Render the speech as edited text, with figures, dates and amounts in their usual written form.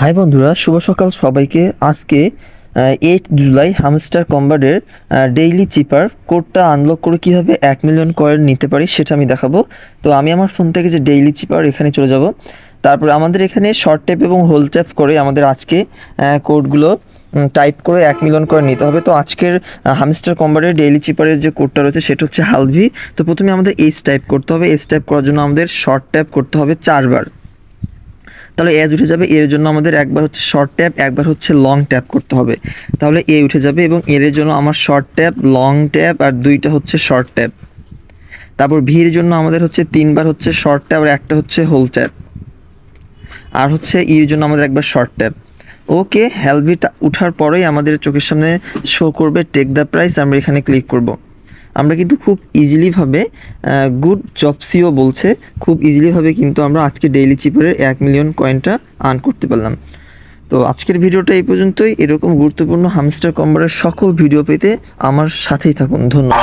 High বন্ধুরা, শুভ সকাল সবাইকে। আজকে 8 জুলাই হামস্টার কম্বারের ডেইলি চিপার কোডটা আনলক করে কীভাবে 1 মিলিয়ন কয়েন নিতে পারি সেটা আমি দেখাবো। তো আমি আমার ফোন থেকে যে ডেইলি চিপার এখানে চলে যাব। তারপর আমাদের এখানে শর্ট ট্যাপ এবং হোল ট্যাপ করে আমাদের আজকে কোডগুলো টাইপ করে 1 মিলিয়ন কয়েন নিতে হবে। তো আজকের হামস্টার কম্বারের ডেইলি চিপারের যে কোডটা রয়েছে সেটা হচ্ছে হালভি। তো প্রথমে আমাদের এইচ টাইপ করতে হবে। এইচ টাইপ করার জন্য আমাদের শর্ট ট্যাপ করতে হবে 4 বার। তাহলে এজ উঠে যাবে। এর জন্য আমাদের একবার হচ্ছে শর্ট ট্যাপ, একবার হচ্ছে লং ট্যাপ করতে হবে। তাহলে এ উঠে যাবে এবং এর জন্য আমার শর্ট ট্যাপ, লং ট্যাপ আর 2টা হচ্ছে শর্ট ট্যাপ। তারপর ভির জন্য আমাদের হচ্ছে 3বার হচ্ছে শর্ট ট্যাপ আর একটা হচ্ছে হোল ট্যাপ। আর হচ্ছে ইর জন্য আমাদের একবার শর্ট ট্যাপ। ওকে, হেলভিটা উঠার পরেই আমাদের চোখের সামনে শো করবে টেক দ্য প্রাইস। আমরা এখানে ক্লিক করব। আমরা কিন্তু খুব ইজিলিভাবে গুড জবসিও বলছে, খুব ইজিলিভাবে কিন্তু আমরা আজকে ডেইলি চিপারের 1 মিলিয়ন কয়েনটা আর্ন করতে পারলাম। তো আজকের ভিডিওটা এই পর্যন্তই। এরকম গুরুত্বপূর্ণ হামস্টার কম্বারের সকল ভিডিও পেতে আমার সাথেই থাকুন। ধন্যবাদ।